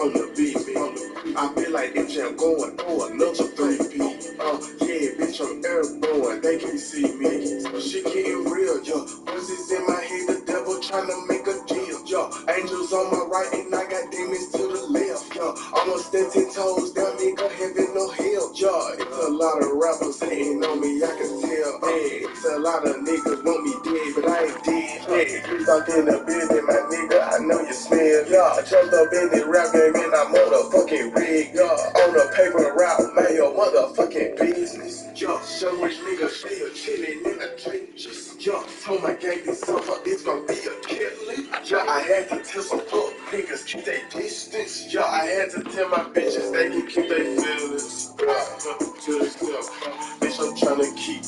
on the beat, man. I feel like MJ, I'm going for another 3P. Yeah, bitch, I'm airborne, they can see me. Shit getting real, yo. Voices in my head, the devil tryna make a deal, yo. Angels on my right and I got demons to the left, yo. I'ma stand 10 toes down, nigga, heaven no hell, yo. It's a lot of rappers hating on me, I can tell. Hey, it's a lot of niggas want me dead, but I ain't dead. Hey, you talk in the building, my nigga, I know you smell, yo. Jumped up in the rap game and I motherfucking rig, yo. On the paper route, man, your motherfucking business, yo. Show rich niggas still chillin' in the trenches, yo. Told my gang this summer it's gonna be a killing, yo. I had to tell some fuck niggas keep their distance, yo. I had to tell my bitches they can keep their feelings to themselves. Bitch, I'm tryna keep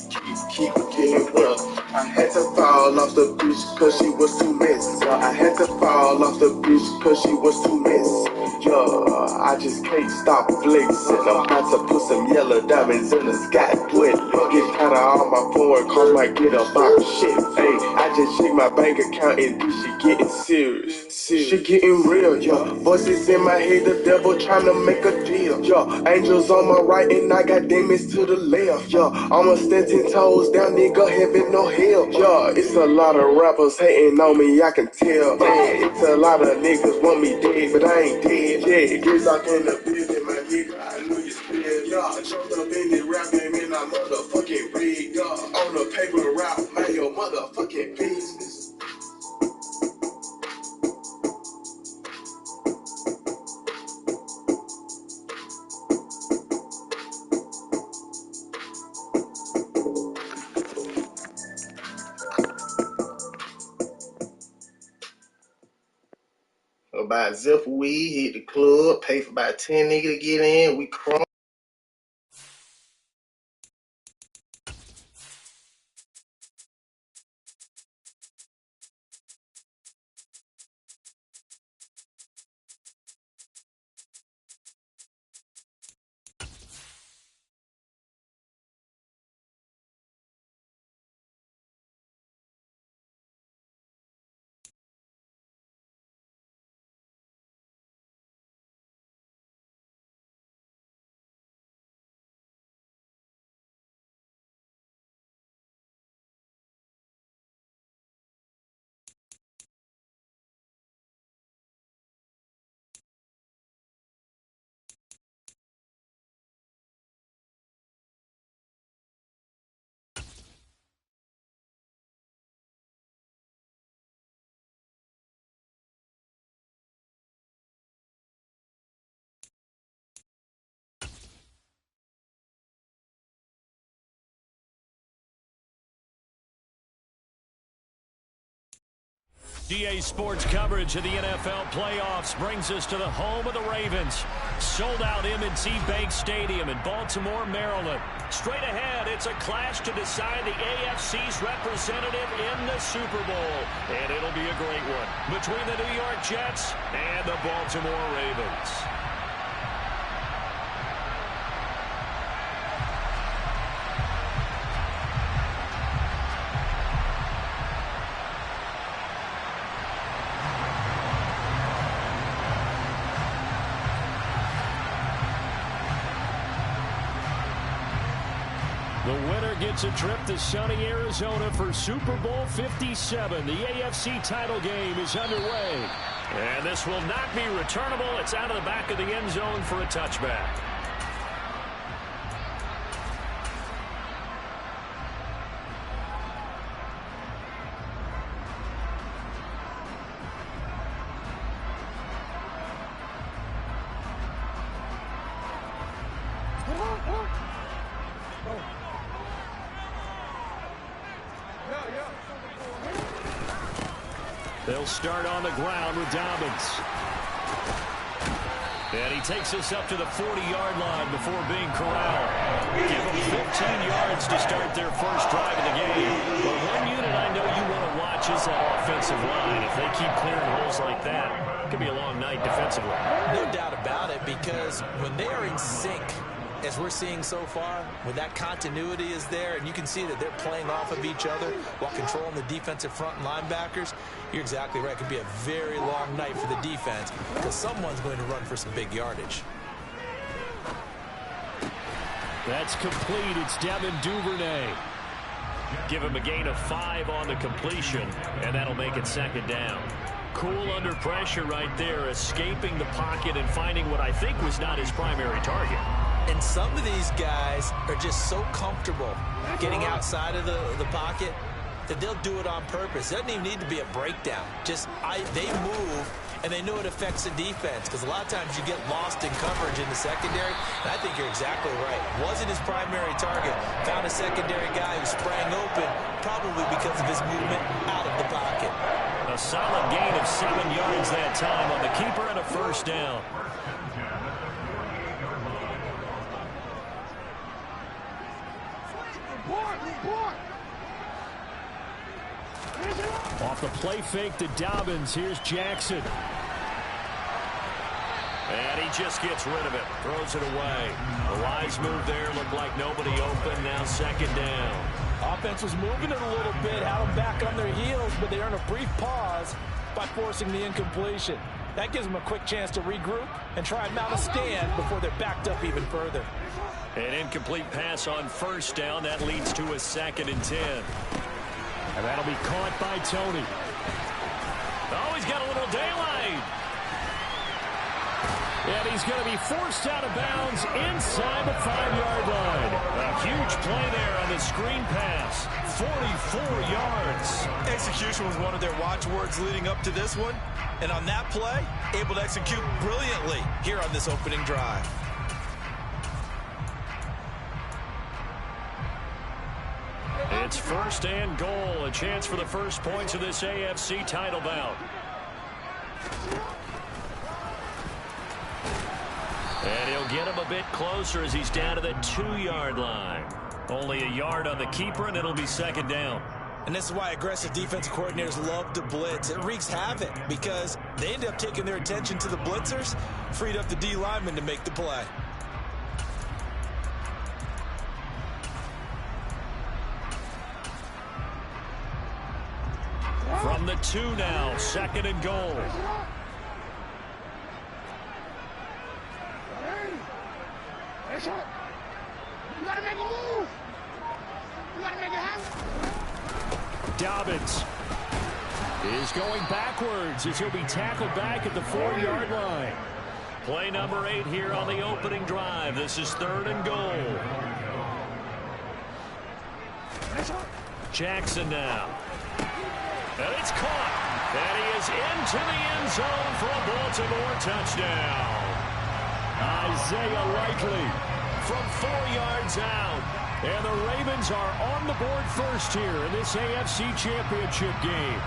getting well. I had to fall off the bitch cause she was too messy. I had to fall off the bitch cause she was too messy. I just can't stop flexing. I'm about to put some yellow diamonds in the sky. Get kinda all my foreign cars might get a box. Shit, hey, I just checked my bank account and this shit getting serious. Shit getting real, yo. Voices in my head, the devil tryna make a deal, yo. Angels on my right and I got demons to the left, yo. I'ma stand 10 toes down, nigga, heaven no hell, yo. It's a lot of rappers hating on me, I can tell. Yeah, it's a lot of niggas want me dead, but I ain't dead. Yeah, get locked in the building, my nigga, I knew you spilled, yo. I jumped up in the rap game and I motherfucking rigged, yo. On the paper route, man, your motherfucking business. About zip weed, hit the club, pay for about 10 niggas to get in, we crunk. GA Sports coverage of the NFL playoffs brings us to the home of the Ravens. Sold out M&T Bank Stadium in Baltimore, Maryland. Straight ahead, it's a clash to decide the AFC's representative in the Super Bowl. And it'll be a great one between the New York Jets and the Baltimore Ravens. The winner gets a trip to sunny Arizona for Super Bowl 57. The AFC title game is underway. And this will not be returnable. It's out of the back of the end zone for a touchback. They'll start on the ground with Dobbins. And he takes us up to the 40-yard line before being corralled. Give them 15 yards to start their first drive of the game. But one unit I know you want to watch is that offensive line. If they keep clearing holes like that, it could be a long night defensively. No doubt about it, because when they are in sync, as we're seeing so far, when that continuity is there and you can see that they're playing off of each other while controlling the defensive front and linebackers, you're exactly right. It could be a very long night for the defense because someone's going to run for some big yardage. That's complete. It's Devin Duvernay. Give him a gain of 5 on the completion, and that'll make it second down. Cool under pressure right there, escaping the pocket and finding what I think was not his primary target. And some of these guys are just so comfortable getting outside of the pocket that they'll do it on purpose. It doesn't even need to be a breakdown. They move, and they know it affects the defense because a lot of times you get lost in coverage in the secondary, and I think you're exactly right. Wasn't his primary target. Found a secondary guy who sprang open, probably because of his movement out of the pocket. A solid gain of 7 yards that time on the keeper and a first down. Off the play fake to Dobbins. Here's Jackson. And he just gets rid of it. Throws it away. A wise move there. Looked like nobody open. Now second down. Offense was moving it a little bit, had them back on their heels, but they earn a brief pause by forcing the incompletion. That gives them a quick chance to regroup and try and mount a stand before they're backed up even further. An incomplete pass on first down. That leads to a 2nd and 10. And that'll be caught by Tony. Oh, he's got a little daylight. And he's going to be forced out of bounds inside the 5-yard line. A huge play there on the screen pass. 44 yards. Execution was one of their watchwords leading up to this one. And on that play, able to execute brilliantly here on this opening drive. It's 1st and goal. A chance for the first points of this AFC title bout. And he'll get him a bit closer as he's down to the 2-yard line. Only a yard on the keeper, and it'll be second down. And this is why aggressive defensive coordinators love to blitz. It wreaks havoc because they end up taking their attention to the blitzers, freed up the D lineman to make the play. From the 2 now, 2nd and goal. You gotta make a move. You gotta make it happen. Dobbins is going backwards as he'll be tackled back at the 4-yard line. Play number 8 here on the opening drive. This is 3rd and goal. Jackson now. And it's caught. And he is into the end zone for a Baltimore touchdown. Isaiah Likely from 4 yards out. And the Ravens are on the board first here in this AFC Championship game.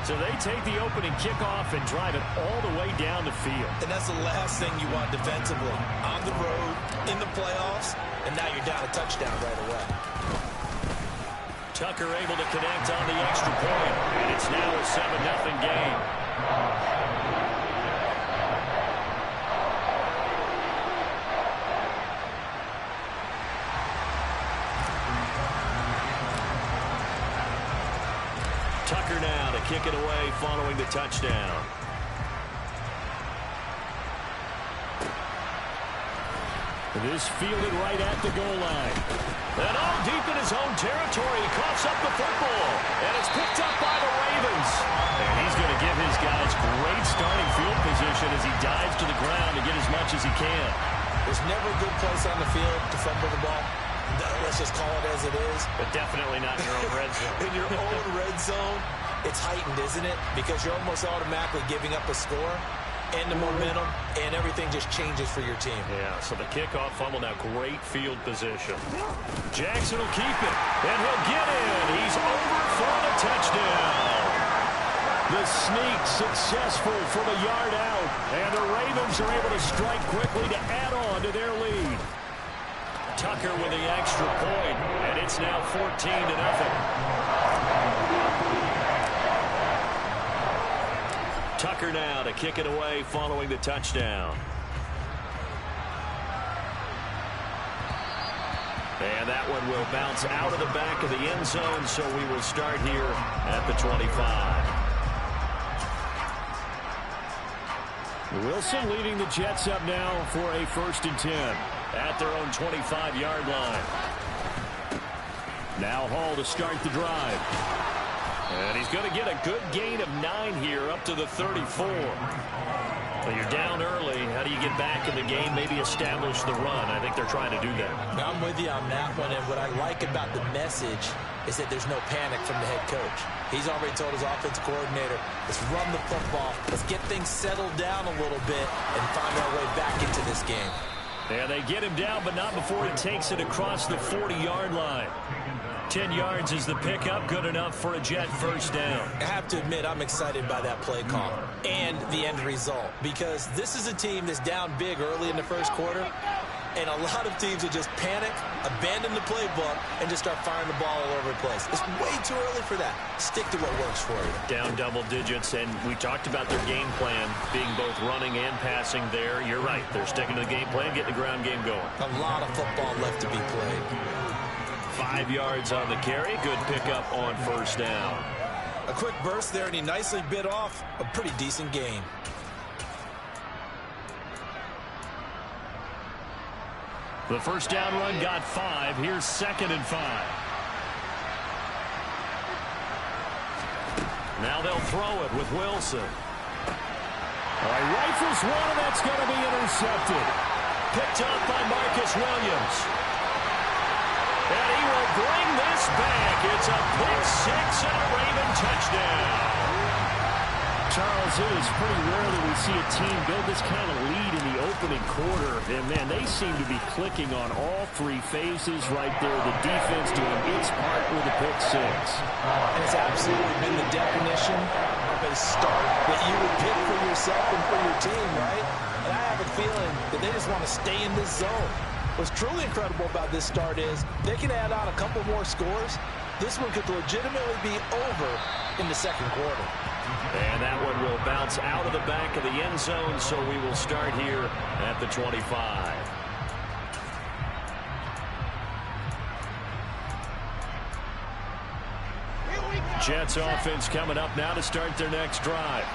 So they take the opening kickoff and drive it all the way down the field. And that's the last thing you want defensively. On the road, in the playoffs, and now you're down a touchdown right away. Tucker able to connect on the extra point. And it's now a 7-0 game. Tucker now to kick it away following the touchdown. This fielded right at the goal line. And all deep in his own territory, he coughs up the football. And it's picked up by the Ravens. And he's going to give his guys great starting field position as he dives to the ground to get as much as he can. There's never a good place on the field to fumble the ball. Let's just call it as it is. But definitely not in your own red zone. In your own red zone, it's heightened, isn't it? Because you're almost automatically giving up a score and the momentum, and everything just changes for your team. Yeah, so the kickoff fumble, now great field position. Jackson will keep it, and he'll get in. He's over for the touchdown. The sneak successful from a yard out, and the Ravens are able to strike quickly to add on to their lead. Tucker with the extra point, and it's now 14-0. Tucker now to kick it away following the touchdown. And that one will bounce out of the back of the end zone, so we will start here at the 25. Wilson leading the Jets up now for a 1st and 10 at their own 25-yard line. Now Hall to start the drive. And he's going to get a good gain of 9 here up to the 34. But you're down early. How do you get back in the game, maybe establish the run? I think they're trying to do that. I'm with you on that one, and what I like about the message is that there's no panic from the head coach. He's already told his offensive coordinator, let's run the football, let's get things settled down a little bit and find our way back into this game. Yeah, they get him down, but not before he takes it across the 40-yard line. 10 yards is the pickup, good enough for a Jet 1st down. I have to admit, I'm excited by that play call and the end result, because this is a team that's down big early in the 1st quarter, and a lot of teams will just panic, abandon the playbook, and just start firing the ball all over the place. It's way too early for that. Stick to what works for you. Down double digits, and we talked about their game plan being both running and passing there. You're right. They're sticking to the game plan, getting the ground game going. A lot of football left to be played. 5 yards on the carry. Good pickup on 1st down. A quick burst there, and he nicely bit off a pretty decent gain. The 1st down run got 5. Here's 2nd and 5. Now they'll throw it with Wilson. All right, rifles one, and that's going to be intercepted. Picked up by Marcus Williams. And he will bring this back. It's a pick 6 and a Raven touchdown. Charles, it is pretty rare that we see a team build this kind of lead in the opening quarter. And, man, they seem to be clicking on all 3 phases right there. The defense doing its part with a pick 6. And it's absolutely been the definition of a start that you would pick for yourself and for your team, right? And I have a feeling that they just want to stay in this zone. What's truly incredible about this start is they can add on a couple more scores. This one could legitimately be over in the 2nd quarter. And that one will bounce out of the back of the end zone, so we will start here at the 25. Jets offense coming up now to start their next drive.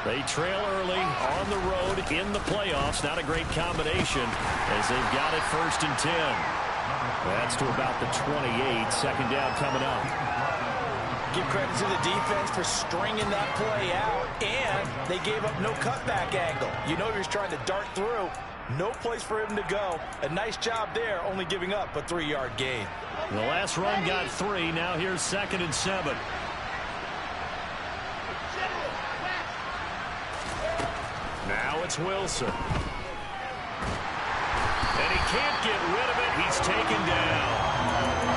They trail early on the road in the playoffs. Not a great combination as they've got it 1st and 10. That's to about the 28. 2nd down coming up. Give credit to the defense for stringing that play out, and they gave up no cutback angle. You know he was trying to dart through. No place for him to go. A nice job there, only giving up a 3-yard gain. The last run got 3. Now here's 2nd and 7. Now it's Wilson. And he can't get rid of it. He's taken down.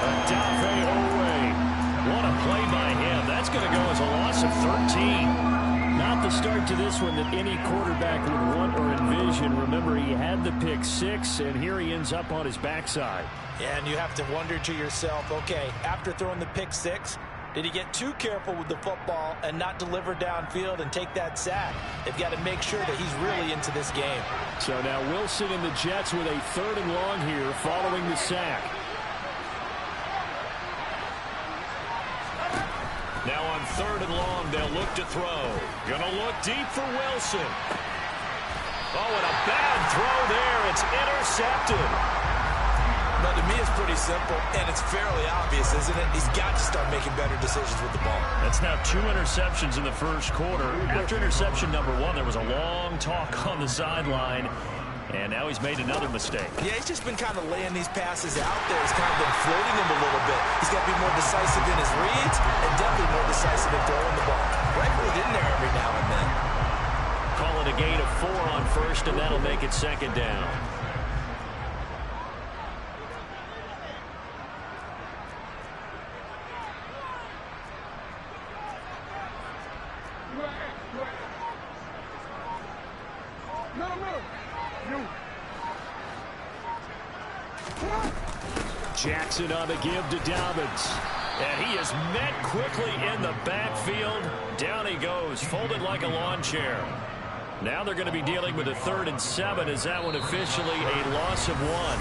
Odafe Oweh. What a play by him. That's going to go as a loss of 13. Not the start to this one that any quarterback would want or envision. Remember, he had the pick 6, and here he ends up on his backside. Yeah, and you have to wonder to yourself, okay, after throwing the pick 6, did he get too careful with the football and not deliver downfield and take that sack? They've got to make sure that he's really into this game. So now Wilson and the Jets with a 3rd and long here following the sack. Now on 3rd and long, they'll look to throw. Gonna look deep for Wilson. Oh, and a bad throw there. It's intercepted. But to me, it's pretty simple, and it's fairly obvious, isn't it? He's got to start making better decisions with the ball. That's now 2 interceptions in the 1st quarter. After interception number 1, there was a long talk on the sideline, and now he's made another mistake. Yeah, he's just been kind of laying these passes out there. He's kind of been floating them a little bit. He's got to be more decisive in his reads and definitely more decisive in throwing the ball. Right in there every now and then. Call it a gain of 4 on 1st, and that'll make it 2nd down. Jackson on the give to Dobbins. And he is met quickly in the backfield. Down he goes, folded like a lawn chair. Now they're going to be dealing with a 3rd and 7. Is that one officially a loss of 1?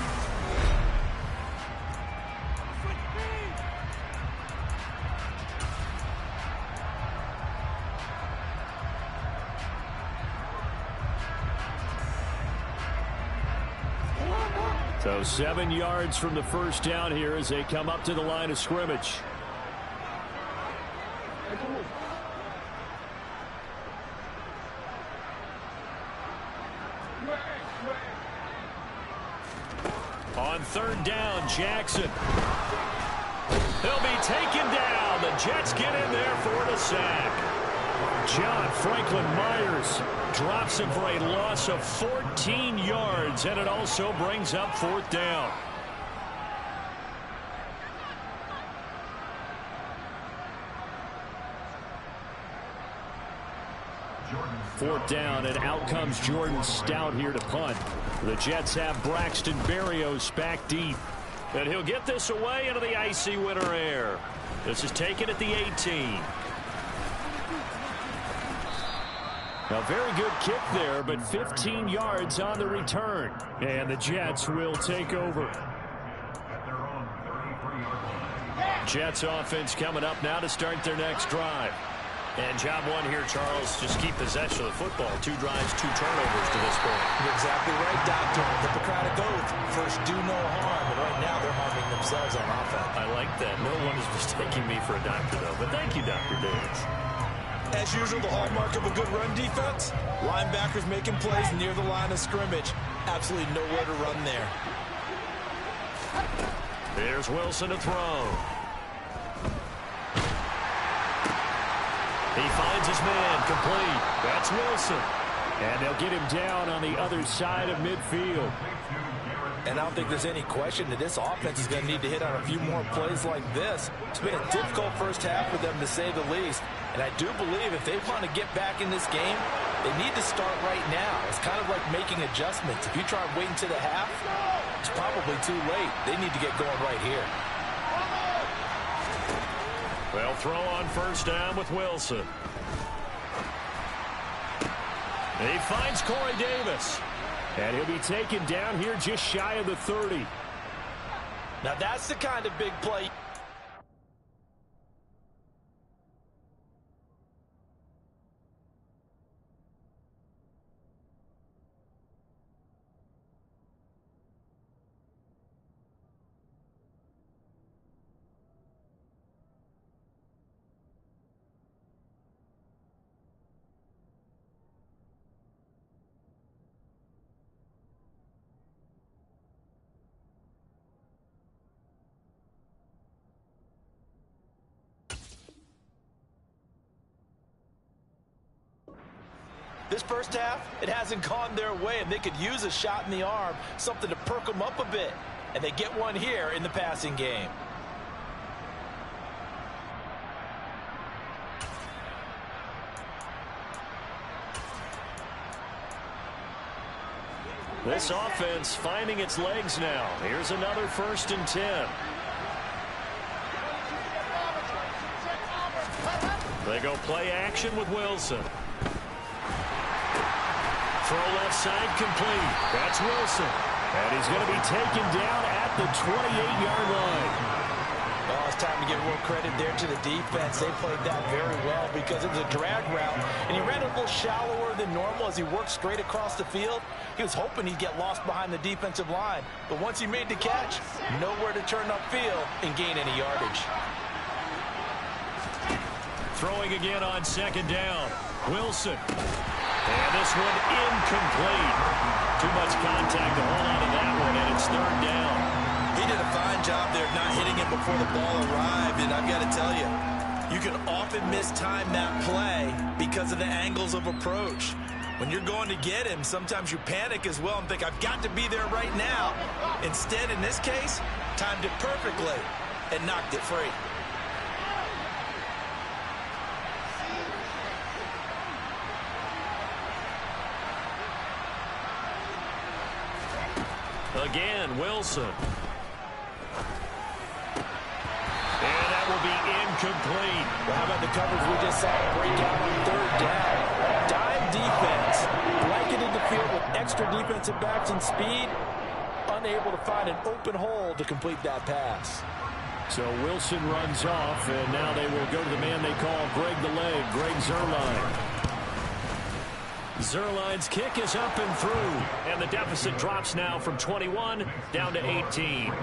So 7 yards from the first down here as they come up to the line of scrimmage. On third down, Jackson. He'll be taken down. The Jets get in there for the sack. John Franklin Myers drops him for a loss of 14 yards, and it also brings up fourth down. Fourth down, and out comes Jordan Stout here to punt. The Jets have Braxton Berrios back deep. And he'll get this away into the icy winter air. This is taken at the 18. A very good kick there, but 15 yards on the return. And the Jets will take over. Jets offense coming up now to start their next drive. And job one here, Charles, just keep possession of the football. 2 drives, 2 turnovers to this point. You're exactly right, Doctor. The Hippocratic Oath. First, do no harm. And right now, they're harming themselves on offense. I like that. No one is mistaking me for a doctor, though. But thank you, Dr. Davis. As usual, the hallmark of a good run defense, linebackers making plays near the line of scrimmage. Absolutely nowhere to run there. There's Wilson to throw. He finds his man complete. That's Wilson. And they'll get him down on the other side of midfield. And I don't think there's any question that this offense is going to need to hit on a few more plays like this. It's been a difficult first half for them, to say the least. And I do believe if they want to get back in this game, they need to start right now. It's kind of like making adjustments. If you try waiting to the half, it's probably too late. They need to get going right here. They'll throw on first down with Wilson. He finds Corey Davis. And he'll be taken down here just shy of the 30. Now that's the kind of big play. This first half, it hasn't gone their way, and they could use a shot in the arm, something to perk them up a bit. And they get one here in the passing game. This offense finding its legs now. Here's another 1st and 10. They go play action with Wilson. Throw left side complete. That's Wilson. And he's going to be taken down at the 28-yard line. Well, it's time to give real credit there to the defense. They played that very well because it was a drag route. And he ran a little shallower than normal as he worked straight across the field. He was hoping he'd get lost behind the defensive line. But once he made the catch, nowhere to turn upfield and gain any yardage. Throwing again on 2nd down. Wilson. And this one incomplete. Too much contact to hold on to that one, and it's 3rd down. He did a fine job there of not hitting it before the ball arrived, and I've got to tell you, you can often mistime that play because of the angles of approach. When you're going to get him, sometimes you panic as well and think, I've got to be there right now. Instead, in this case, timed it perfectly and knocked it free. Again, Wilson. And that will be incomplete. Well, how about the coverage we just saw break out on 3rd down? Dime defense, blanketed the field with extra defensive backs and speed, unable to find an open hole to complete that pass. So Wilson runs off, and now they will go to the man they call Greg the Leg, Greg Zuerlein. Zuerlein's kick is up and through, and the deficit drops now from 21 down to 18.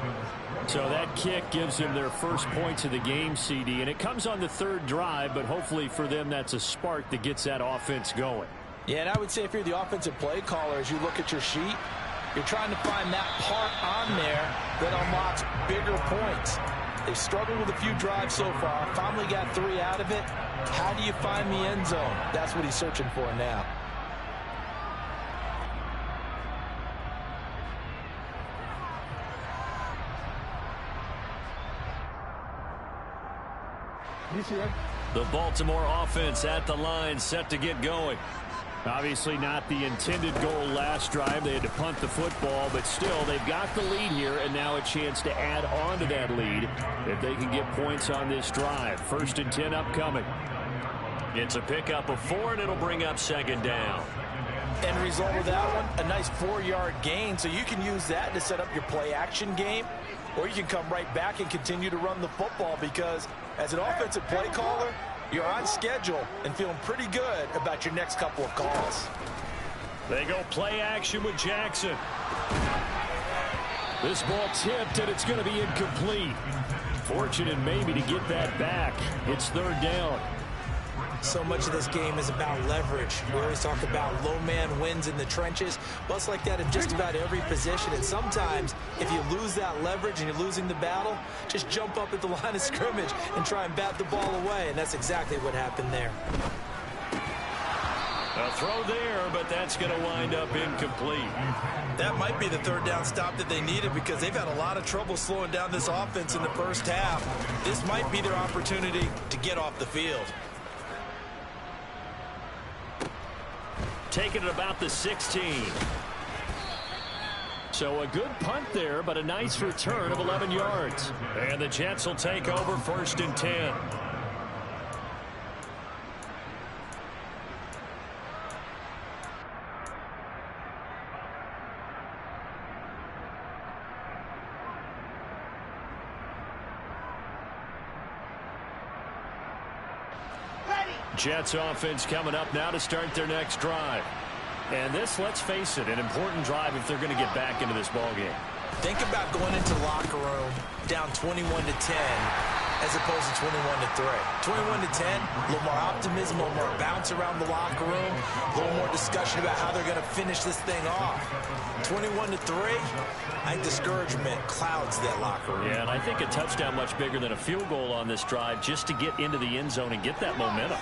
So that kick gives them their first points of the game, CD, and it comes on the third drive, but hopefully for them that's a spark that gets that offense going. Yeah, and I would say if you're the offensive play caller, as you look at your sheet, you're trying to find that part on there that unlocks bigger points. They've struggled with a few drives so far, finally got 3 out of it. How do you find the end zone? That's what he's searching for now. The Baltimore offense at the line, set to get going. Obviously not the intended goal last drive. They had to punt the football, but still they've got the lead here, and now a chance to add on to that lead if they can get points on this drive. 1st and 10 upcoming. It's a pickup of 4, and it'll bring up 2nd down. End result of that one, a nice 4-yard gain, so you can use that to set up your play-action game, or you can come right back and continue to run the football, because as an offensive play caller, you're on schedule and feeling pretty good about your next couple of calls. They go play action with Jackson. This ball tipped, and it's going to be incomplete. Fortunate maybe to get that back. It's 3rd down. So much of this game is about leverage. We always talk about low man wins in the trenches. Well, it's like that in just about every position. And sometimes, if you lose that leverage and you're losing the battle, just jump up at the line of scrimmage and try and bat the ball away. And that's exactly what happened there. A throw there, but that's going to wind up incomplete. That might be the 3rd down stop that they needed, because they've had a lot of trouble slowing down this offense in the first half. This might be their opportunity to get off the field. Taking it about the 16. So a good punt there, but a nice return of 11 yards. And the Jets will take over 1st and 10. Jets offense coming up now to start their next drive. And this, let's face it, an important drive if they're going to get back into this ballgame. Think about going into the locker room down 21-10 as opposed to 21-3. 21-10, a little more optimism, a little more bounce around the locker room, a little more discussion about how they're going to finish this thing off. 21-3, I think discouragement clouds that locker room. Yeah, and I think a touchdown much bigger than a field goal on this drive just to get into the end zone and get that momentum.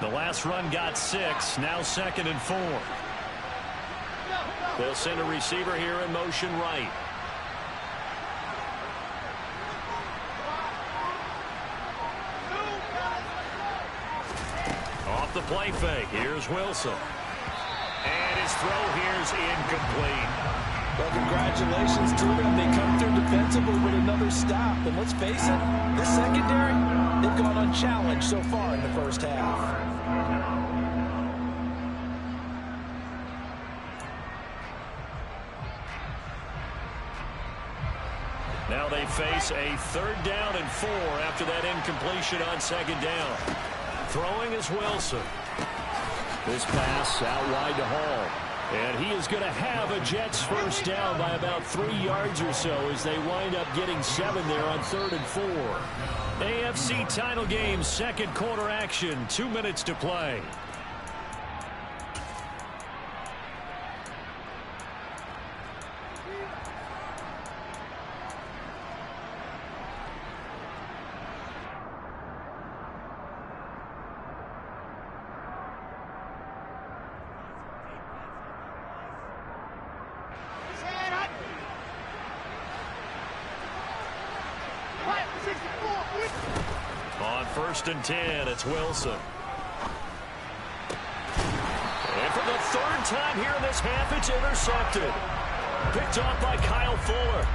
The last run got 6, now 2nd and 4. They'll send a receiver here in motion right. Off the play fake, here's Wilson. And his throw here's incomplete. Well, congratulations to them. They come through defensively with another stop. And let's face it, the secondary, they've gone unchallenged so far in the first half. Now they face a 3rd down and 4 after that incompletion on 2nd down. Throwing is Wilson. This pass out wide to Hall. And he is going to have a Jets 1st down by about 3 yards or so as they wind up getting 7 there on 3rd and 4. AFC title game, 2nd quarter action, 2 minutes to play. On 1st and 10, it's Wilson. And for the 3rd time here in this half, it's intercepted. Picked off by Kyle Fuller.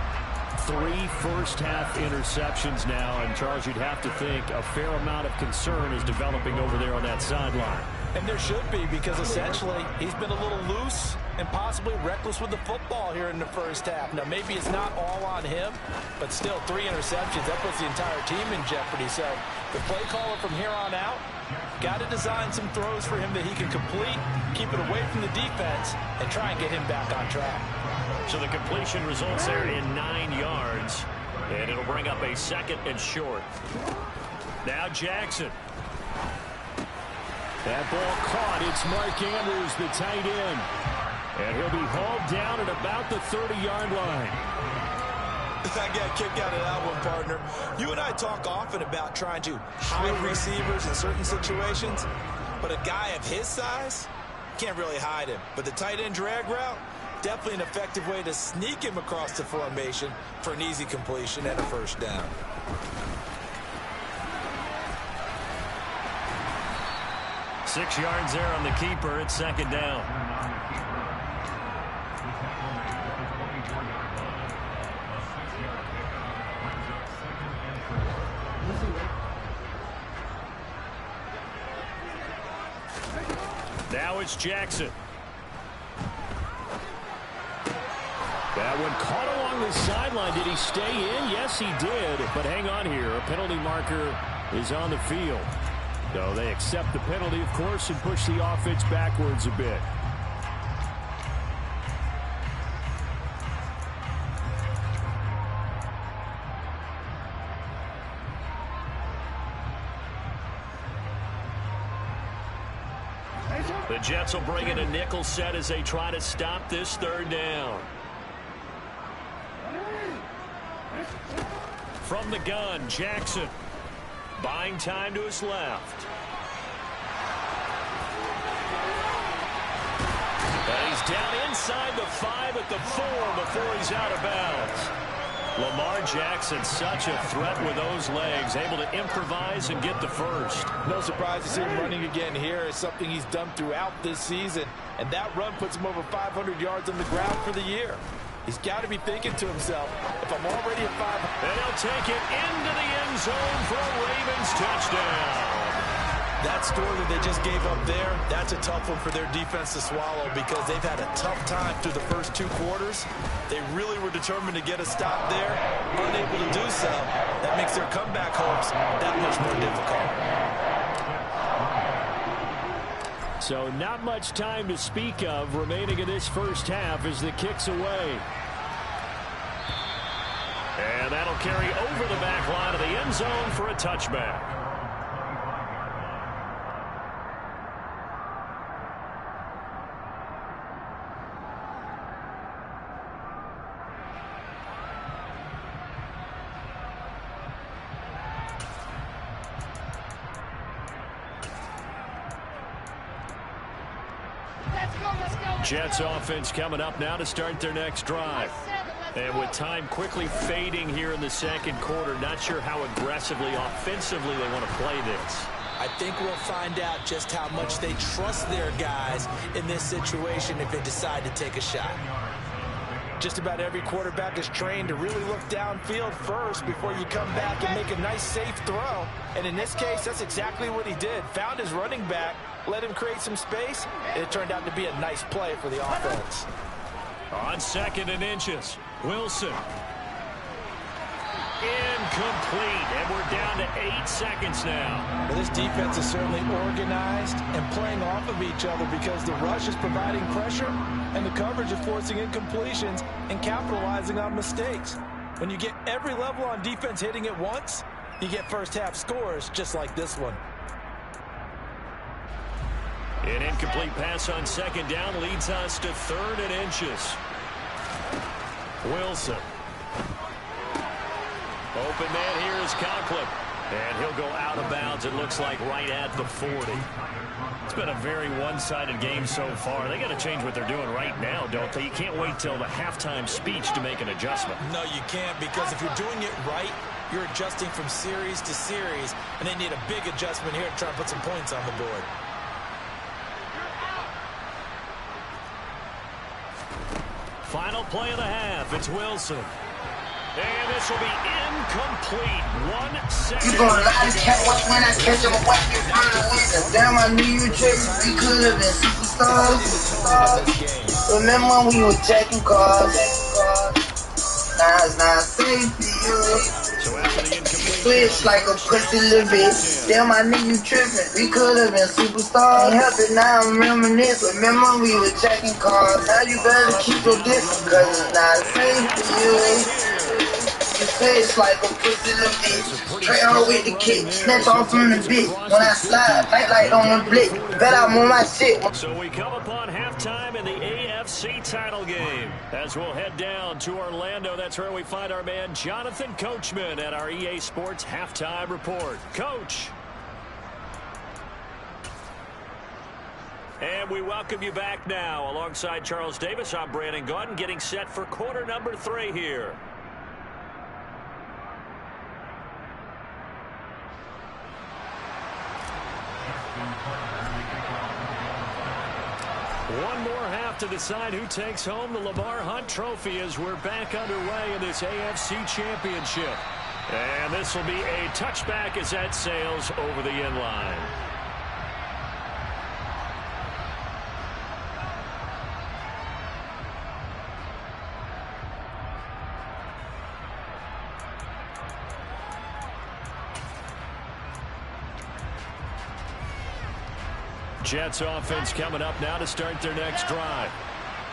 3 first-half interceptions now, and Charles, you'd have to think a fair amount of concern is developing over there on that sideline. And there should be, because essentially he's been a little loose and possibly reckless with the football here in the first half. Now, maybe it's not all on him, but still 3 interceptions. That puts the entire team in jeopardy. So the play caller from here on out got to design some throws for him that he can complete, keep it away from the defense, and try and get him back on track. So the completion results there in 9 yards, and it'll bring up a 2nd and short. Now Jackson. That ball caught. It's Mark Andrews, the tight end. And he'll be hauled down at about the 30-yard line. I got a kick out of that one, partner. You and I talk often about trying to hide receivers in certain situations, but a guy of his size, can't really hide him. But the tight end drag route, definitely an effective way to sneak him across the formation for an easy completion and a first down. Six yards there on the keeper. It's 2nd down. Now it's Jackson. That one caught along the sideline. Did he stay in? Yes, he did. But hang on here. A penalty marker is on the field. So they accept the penalty, of course, and push the offense backwards a bit. The Jets will bring in a nickel set as they try to stop this 3rd down. From the gun, Jackson. Buying time to his left. And he's down inside the 5 at the 4 before he's out of bounds. Lamar Jackson, such a threat with those legs, able to improvise and get the first. No surprise to see him running again here. It's something he's done throughout this season, and that run puts him over 500 yards on the ground for the year. He's got to be thinking to himself, if I'm already at 500... And he'll take it into the end zone for a Ravens touchdown. That score that they just gave up there, that's a tough one for their defense to swallow because they've had a tough time through the first 2 quarters. They really were determined to get a stop there, unable to do so. That makes their comeback hopes that much more difficult. So not much time to speak of remaining in this first half as the kick's away. And that'll carry over the back line of the end zone for a touchback. Jets offense coming up now to start their next drive. And with time quickly fading here in the 2nd quarter, not sure how aggressively, offensively they want to play this. I think we'll find out just how much they trust their guys in this situation if they decide to take a shot. Just about every quarterback is trained to really look downfield first before you come back and make a nice, safe throw. And in this case, that's exactly what he did. Found his running back, let him create some space, and it turned out to be a nice play for the offense. On 2nd and inches, Wilson. Incomplete, and we're down to 8 seconds now. Well, this defense is certainly organized and playing off of each other because the rush is providing pressure and the coverage is forcing incompletions and capitalizing on mistakes. When you get every level on defense hitting at once, you get first half scores just like this one. An incomplete pass on 2nd down leads us to 3rd and inches. Wilson. Open man here is Conklin. And he'll go out of bounds, it looks like, right at the 40. It's been a very one-sided game so far. They got to change what they're doing right now, don't they? You can't wait till the halftime speech to make an adjustment. No, you can't, because if you're doing it right, you're adjusting from series to series, and they need a big adjustment here to try and put some points on the board. Final play of the half. It's Wilson. And this will be incomplete. 1 second. You gon' lie to cat watch when I catch him a watch me run away. Damn, I knew you tripping. We could have been superstars. Remember when we were checking cars? Now it's not safe for you. So after the incomplete, Switch like a pussy little bitch. Damn, I knew you tripping. We could have been superstars. Ain't help it now, I'm reminiscing. Remember we were checking cars. Now you better keep your distance, cause it's not safe for you. You switch like a pussy little bitch. Straight on with the kick. Snatch off from the bitch. When I slide, like on the blick. Bet I'm on my shit. So we come upon halftime in the AFC title game. As we'll head down to Orlando, that's where we find our man Jonathan Coachman at our EA Sports Halftime Report. Coach. And we welcome you back now. Alongside Charles Davis, I'm Brandon Gaudin, getting set for quarter number 3 here. One more half to decide who takes home the Lamar Hunt Trophy as we're back underway in this AFC Championship. And this will be a touchback as that sails over the end line. Jets offense coming up now to start their next drive.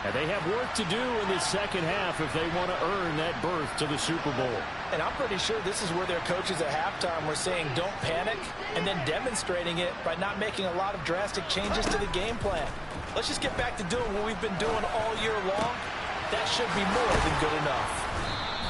And they have work to do in the second half if they want to earn that berth to the Super Bowl. And I'm pretty sure this is where their coaches at halftime were saying don't panic, and then demonstrating it by not making a lot of drastic changes to the game plan. Let's just get back to doing what we've been doing all year long. That should be more than good enough.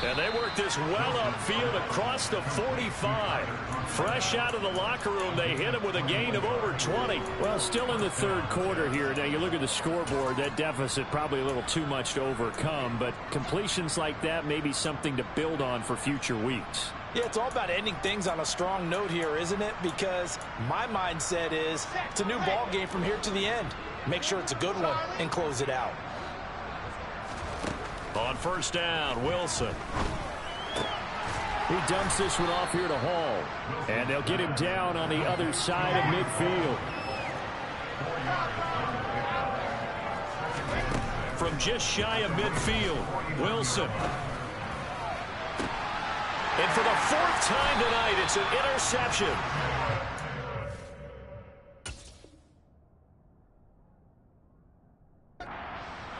And they work this well upfield across the 45. Fresh out of the locker room, they hit him with a gain of over 20. Well, still in the third quarter here. Now, you look at the scoreboard, that deficit probably a little too much to overcome, but completions like that may be something to build on for future weeks. Yeah, it's all about ending things on a strong note here, isn't it? Because my mindset is it's a new ball game from here to the end. Make sure it's a good one and close it out. On first down, Wilson. He dumps this one off here to Hall. And they'll get him down on the other side of midfield. From just shy of midfield, Wilson. And for the 4th time tonight, it's an interception.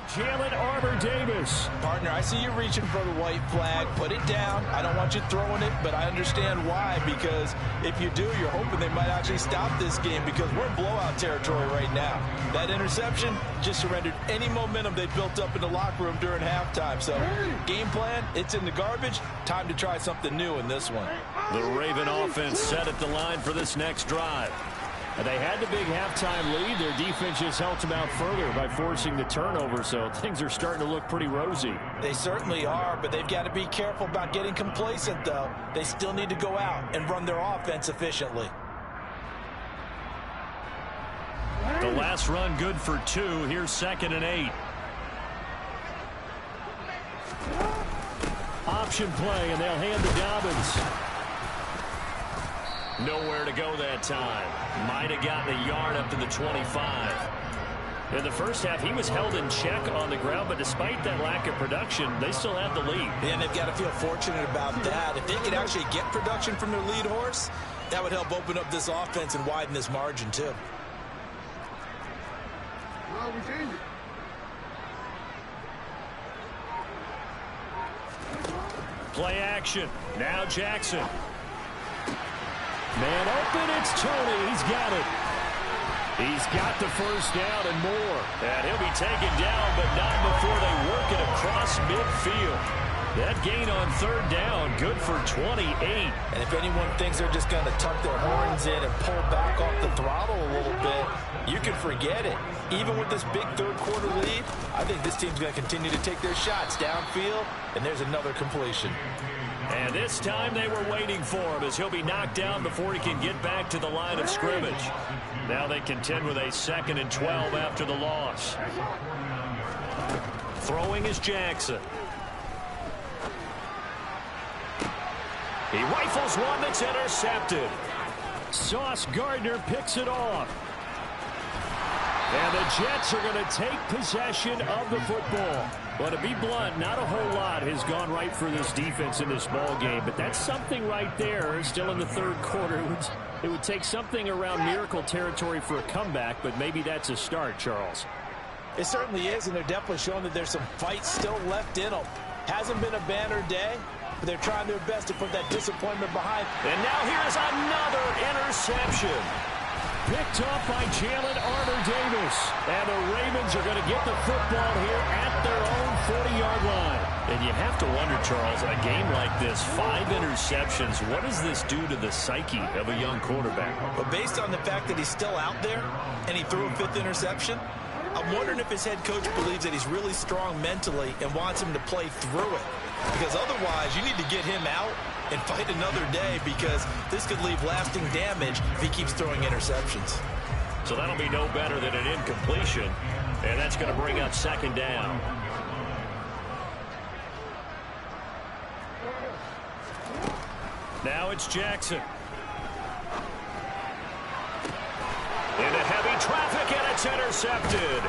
Jalen Armour-Davis. Partner, I see you reaching for the white flag. Put it down. I don't want you throwing it, but I understand why. Because if you do, you're hoping they might actually stop this game because we're in blowout territory right now. That interception just surrendered any momentum they built up in the locker room during halftime. So, game plan, it's in the garbage. Time to try something new in this one. The Raven offense set at the line for this next drive. And they had the big halftime lead. Their defense just helped them out further by forcing the turnover, so things are starting to look pretty rosy. They certainly are, but they've got to be careful about getting complacent, though. They still need to go out and run their offense efficiently. The last run good for 2. Here's 2nd and 8. Option play, and they'll hand to Dobbins. Nowhere to go that time. Might have gotten a yard up to the 25. In the first half, he was held in check on the ground, but despite that lack of production, they still have the lead. And they've got to feel fortunate about that. If they could actually get production from their lead horse, that would help open up this offense and widen this margin, too. Play action. Now Jackson. Man open, it's Tony. He's got it. He's got the first down and more. And he'll be taken down, but not before they work it across midfield. That gain on 3rd down, good for 28. And if anyone thinks they're just going to tuck their horns in and pull back off the throttle a little bit, you can forget it. Even with this big third quarter lead, I think this team's going to continue to take their shots downfield, and there's another completion. And this time they were waiting for him as he'll be knocked down before he can get back to the line of scrimmage. Now they contend with a 2nd and 12 after the loss. Throwing is Jackson. He rifles one that's intercepted. Sauce Gardner picks it off. And the Jets are going to take possession of the football. Well, to be blunt, not a whole lot has gone right for this defense in this ball game, but that's something right there. Still in the third quarter. It would take something around miracle territory for a comeback, but maybe that's a start, Charles. It certainly is, and they're definitely showing that there's some fight still left in them. Hasn't been a banner day, but they're trying their best to put that disappointment behind. And now here's another interception. Picked off by Jalen Armour-Davis. And the Ravens are going to get the football here at their own 40-yard line. And you have to wonder, Charles, a game like this, 5 interceptions, what does this do to the psyche of a young quarterback? But based on the fact that he's still out there and he threw a 5th interception, I'm wondering if his head coach believes that he's really strong mentally and wants him to play through it. Because otherwise, you need to get him out and fight another day, because this could leave lasting damage if he keeps throwing interceptions. So that'll be no better than an incompletion, and that's going to bring up 2nd down. Now it's Jackson. Into heavy traffic, and it's intercepted.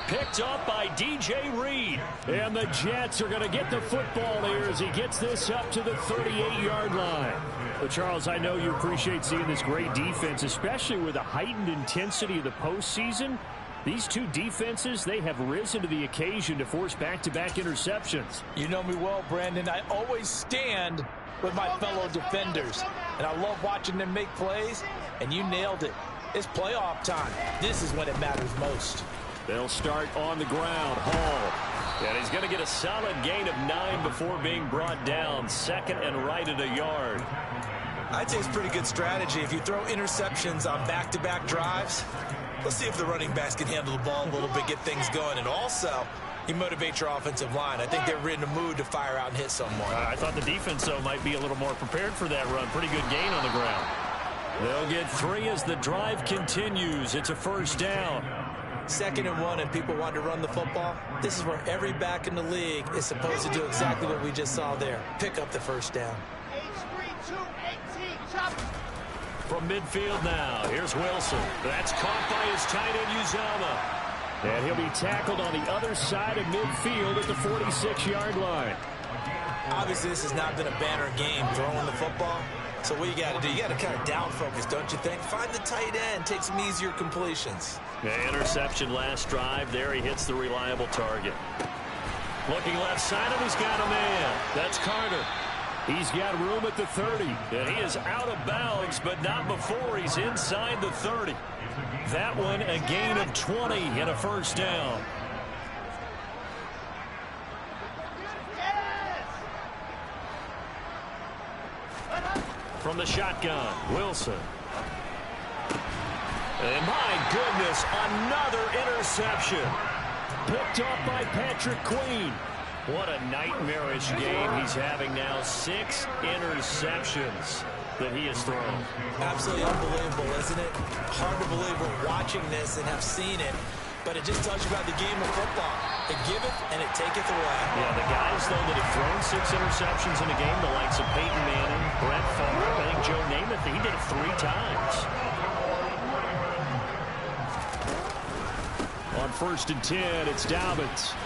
Picked up by DJ Reed. And the Jets are going to get the football here as he gets this up to the 38-yard line. Well, Charles, I know you appreciate seeing this great defense, especially with the heightened intensity of the postseason. These two defenses, they have risen to the occasion to force back-to-back interceptions. You know me well, Brandon. I always stand with my fellow defenders, and I love watching them make plays, and you nailed it. It's playoff time. This is when it matters most. They'll start on the ground. Hall. And he's going to get a solid gain of 9 before being brought down. 2nd and right at a yard. I'd say it's pretty good strategy. If you throw interceptions on back-to-back drives, let's see if the running backs can handle the ball a little bit, get things going. And also, you motivate your offensive line. I think they're in the mood to fire out and hit someone. I thought the defense, though, might be a little more prepared for that run. Pretty good gain on the ground. They'll get 3 as the drive continues. It's a 1st down. 2nd and 1, and people want to run the football. This is where every back in the league is supposed to do exactly what we just saw there. Pick up the 1st down. From midfield now, here's Wilson. That's caught by his tight end, Uzomah. And he'll be tackled on the other side of midfield at the 46-yard line. Obviously, this has not been a banner game throwing the football. So what you got to do, you got to kind of down focus, don't you think? Find the tight end, take some easier completions. Yeah, interception last drive. There he hits the reliable target. Looking left side of, he's got a man. That's Carter. He's got room at the 30. And he is out of bounds, but not before he's inside the 30. That one a gain of 20 and a 1st down. From the shotgun, Wilson. And my goodness, another interception. Picked off by Patrick Queen. What a nightmarish game he's having now. 6 interceptions that he has thrown. Absolutely unbelievable, isn't it? Hard to believe we're watching this and have seen it, but it just tells you about the game of football. It giveth and it taketh away. Yeah, the guys, though, that have thrown 6 interceptions in a game, the likes of Peyton Manning, Brett Favre, I think Joe Namath, he did it 3 times. On 1st and 10, it's Dobbins.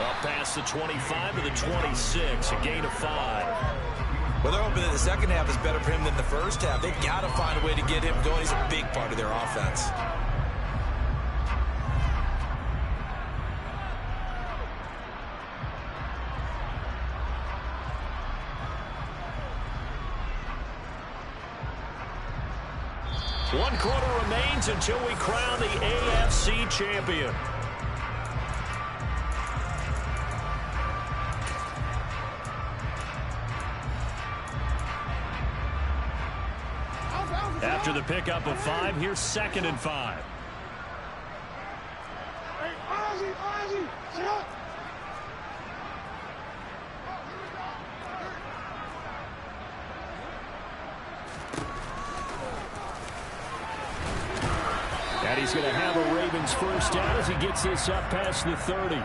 Up past the 25 to the 26, a gain of 5. Well, they're hoping that the second half is better for him than the first half. They've got to find a way to get him going. He's a big part of their offense. One quarter remains until we crown the AFC champion. After the pickup of 5, here's 2nd and 5. Hey, Ozzie, sit up. And he's going to have a Ravens 1st down as he gets this up past the 30.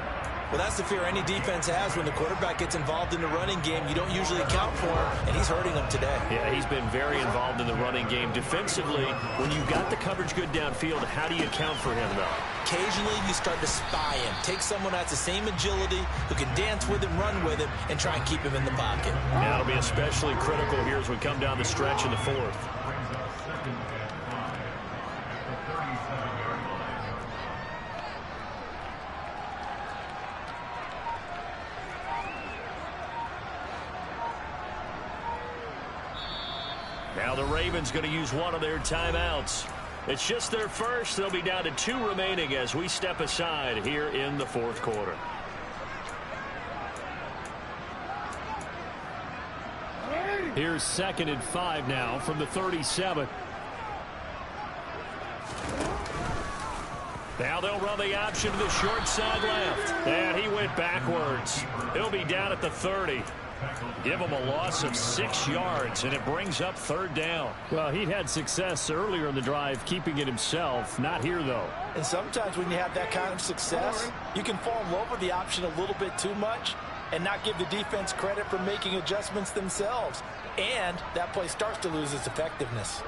Well, that's the fear any defense has when the quarterback gets involved in the running game. You don't usually account for him, and he's hurting them today. Yeah, he's been very involved in the running game. Defensively, when you've got the coverage good downfield, how do you account for him, though? Occasionally, you start to spy him. Take someone that's the same agility, who can dance with him, run with him, and try and keep him in the pocket. Now it'll be especially critical here as we come down the stretch in the fourth. Now the Ravens going to use one of their timeouts. It's just their first. They'll be down to 2 remaining as we step aside here in the fourth quarter. Here's 2nd and 5 now from the 37. Now they'll run the option to the short side left. And he went backwards. He'll be down at the 30. Give him a loss of 6 yards, and it brings up 3rd down. Well, he'd had success earlier in the drive keeping it himself. Not here, though. And sometimes when you have that kind of success, you can fall in love with the option a little bit too much and not give the defense credit for making adjustments themselves. And that play starts to lose its effectiveness.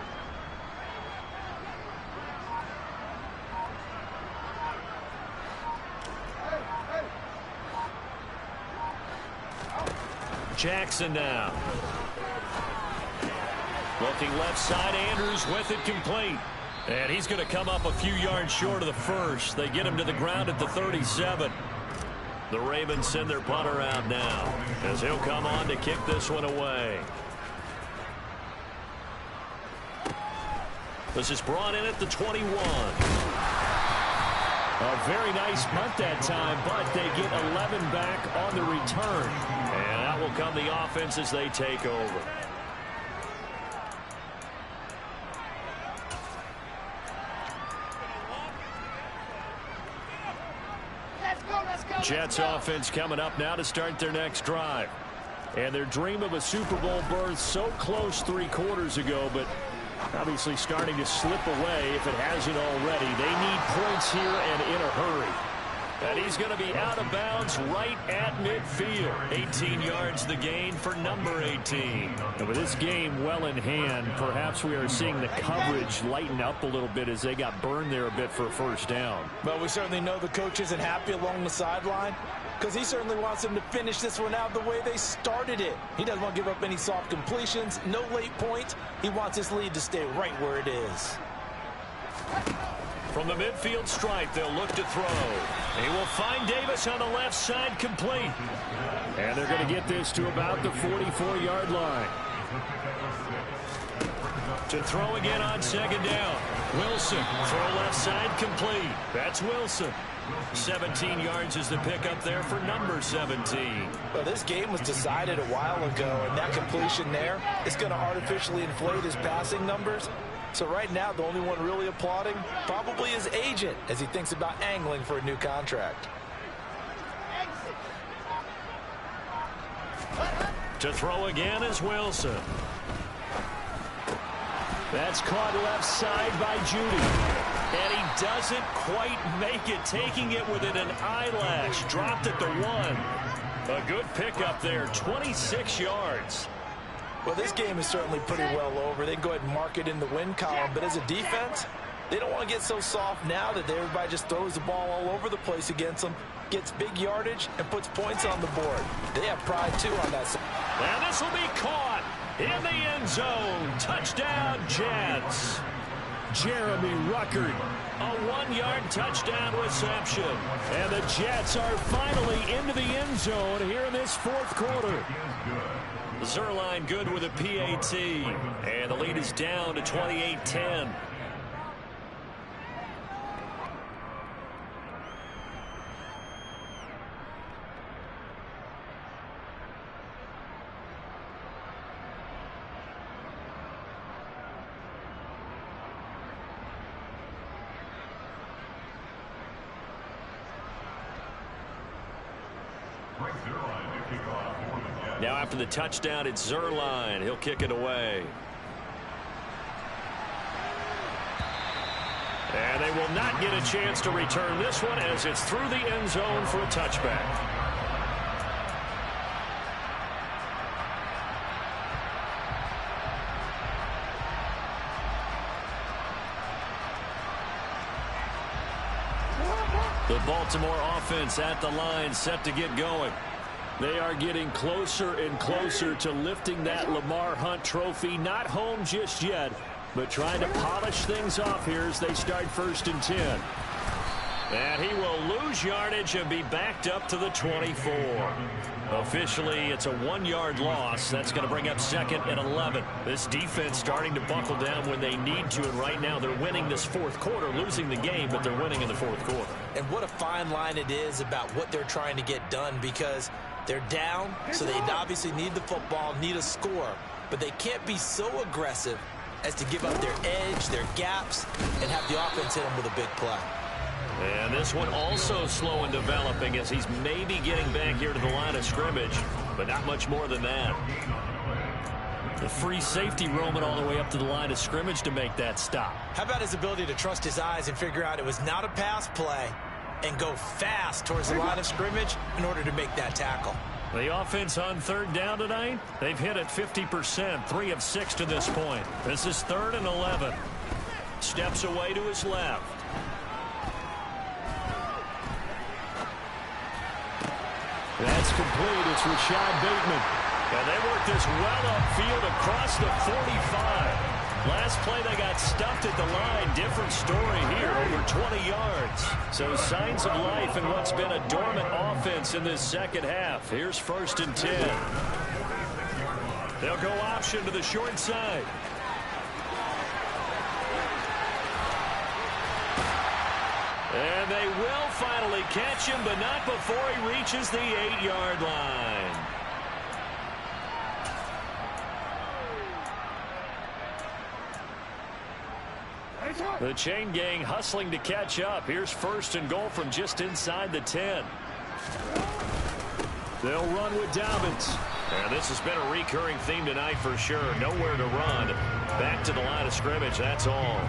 Jackson now. Looking left side, Andrews with it complete. And he's going to come up a few yards short of the first. They get him to the ground at the 37. The Ravens send their punter out now as he'll come on to kick this one away. This is brought in at the 21. A very nice punt that time, but they get 11 back on the return. And that will come the offense as they take over. Let's go. Jets offense coming up now to start their next drive. And their dream of a Super Bowl berth so close 3 quarters ago, but obviously starting to slip away if it hasn't already. They need points here and in a hurry. And he's going to be out of bounds right at midfield. 18 yards the gain for number 18. And with this game well in hand, perhaps we are seeing the coverage lighten up a little bit as they got burned there a bit for a first down. But we certainly know the coach isn't happy along the sideline because he certainly wants them to finish this one out the way they started it. He doesn't want to give up any soft completions, no late points. He wants his lead to stay right where it is. From the midfield stripe, they'll look to throw. He will find Davis on the left side complete. And they're going to get this to about the 44-yard line. To throw again on 2nd down. Wilson, throw left side complete. That's Wilson. 17 yards is the pickup there for number 17. Well, this game was decided a while ago, and that completion there is going to artificially inflate his passing numbers. So right now, the only one really applauding probably his agent as he thinks about angling for a new contract. To throw again is Wilson. That's caught left side by Judy. And he doesn't quite make it, taking it within an eyelash. Dropped at the 1. A good pickup there, 26 yards. Well, this game is certainly pretty well over. They can go ahead and mark it in the win column. But as a defense, they don't want to get so soft now that everybody just throws the ball all over the place against them, gets big yardage, and puts points on the board. They have pride, too, on that side. And this will be caught in the end zone. Touchdown, Jets. Jeremy Ruckert. A 1-yard touchdown reception. And the Jets are finally into the end zone here in this fourth quarter. Zuerlein good with a PAT. And the lead is down to 28-10. Now after the touchdown, it's Zuerlein. He'll kick it away. And they will not get a chance to return this one as it's through the end zone for a touchback. The Baltimore offense at the line, set to get going. They are getting closer and closer to lifting that Lamar Hunt trophy. Not home just yet, but trying to polish things off here as they start 1st and 10. And he will lose yardage and be backed up to the 24. Officially, it's a 1-yard loss. That's going to bring up 2nd and 11. This defense starting to buckle down when they need to, and right now they're winning this 4th quarter, losing the game, but they're winning in the 4th quarter. And what a fine line it is about what they're trying to get done, because they're down, so they obviously need the football, need a score, but they can't be so aggressive as to give up their edge, their gaps, and have the offense hit them with a big play. And this one also slow in developing as he's maybe getting back here to the line of scrimmage, but not much more than that. The free safety roaming all the way up to the line of scrimmage to make that stop. How about his ability to trust his eyes and figure out it was not a pass play and go fast towards the line of scrimmage in order to make that tackle. The offense on 3rd down tonight, they've hit it 50%, 3 of 6 to this point. This is 3rd and 11. Steps away to his left. That's complete. It's Rashad Bateman. And they work this well upfield across the 45. Last play they got stuffed at the line. Different story here, over 20 yards. So signs of life in what's been a dormant offense in this 2nd half. Here's 1st and 10. They'll go option to the short side. And they will finally catch him, but not before he reaches the 8-yard line. The chain gang hustling to catch up. Here's 1st and goal from just inside the 10. They'll run with Dobbins. And this has been a recurring theme tonight for sure. Nowhere to run. Back to the line of scrimmage, that's all.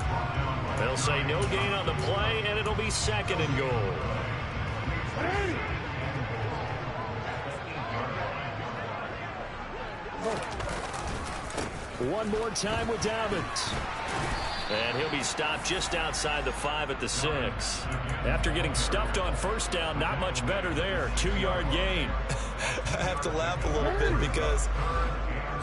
They'll say no gain on the play, and it'll be 2nd and goal. One more time with Dobbins. And he'll be stopped just outside the 5 at the 6. After getting stuffed on 1st down, not much better there. 2-yard gain. I have to laugh a little bit because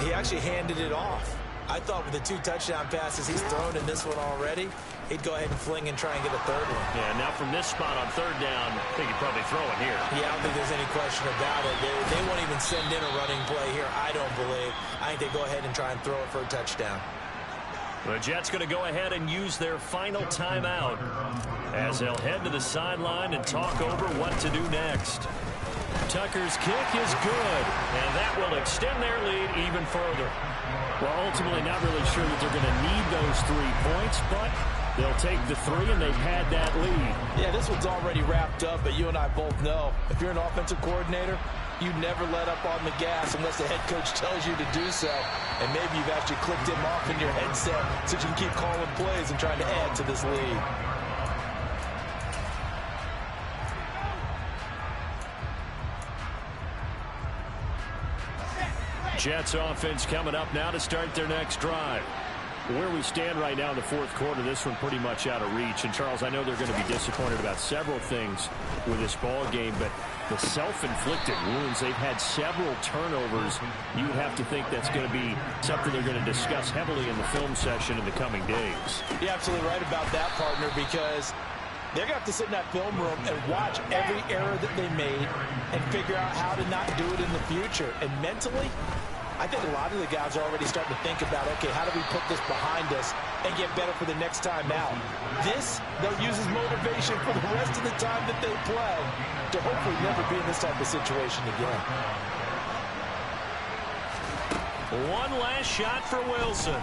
he actually handed it off. I thought with the 2 touchdown passes he's thrown in this one already, he'd go ahead and fling and try and get a 3rd one. Yeah, now from this spot on 3rd down, I think he'd probably throw it here. Yeah, I don't think there's any question about it. They won't even send in a running play here, I don't believe. I think they go ahead and try and throw it for a touchdown. The Jets going to go ahead and use their final timeout as they'll head to the sideline and talk over what to do next. Tucker's kick is good, and that will extend their lead even further. Well, ultimately not really sure that they're going to need those 3 points, but they'll take the 3, and they've had that lead. Yeah, this one's already wrapped up, but you and I both know if you're an offensive coordinator, you never let up on the gas unless the head coach tells you to do so. And maybe you've actually clicked him off in your headset so you can keep calling plays and trying to add to this lead. Jets offense coming up now to start their next drive. Where we stand right now in the 4th quarter, this one pretty much out of reach. And, Charles, I know they're going to be disappointed about several things with this ball game, but the self-inflicted wounds, they've had several turnovers. You have to think that's going to be something they're going to discuss heavily in the film session in the coming days. You're absolutely right about that, partner, because they're going to have to sit in that film room and watch every error that they made and figure out how to not do it in the future. And mentally, I think a lot of the guys are already starting to think about, okay, how do we put this behind us and get better for the next time out? This, they'll use as motivation for the rest of the time that they play to hopefully never be in this type of situation again. One last shot for Wilson.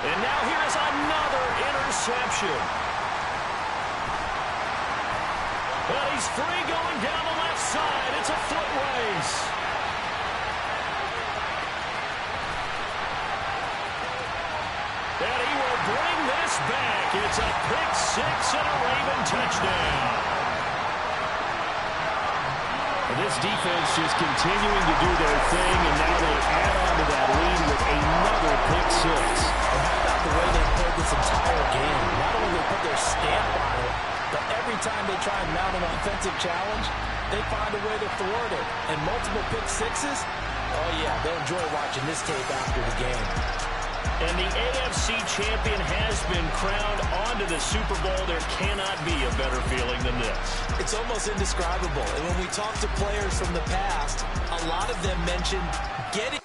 And now here's another interception. Well, he's free going down the left side. It's a foot race. And he will bring It's a pick six and a Raven touchdown. And this defense just continuing to do their thing, and now they add on to that lead with another pick six. And how about the way they played this entire game? Not only they put their stamp on it, but every time they try and mount an offensive challenge, they find a way to thwart it. And multiple pick sixes, oh yeah, they'll enjoy watching this tape after the game. And the AFC champion has been crowned onto the Super Bowl. There cannot be a better feeling than this. It's almost indescribable. And when we talk to players from the past, a lot of them mention getting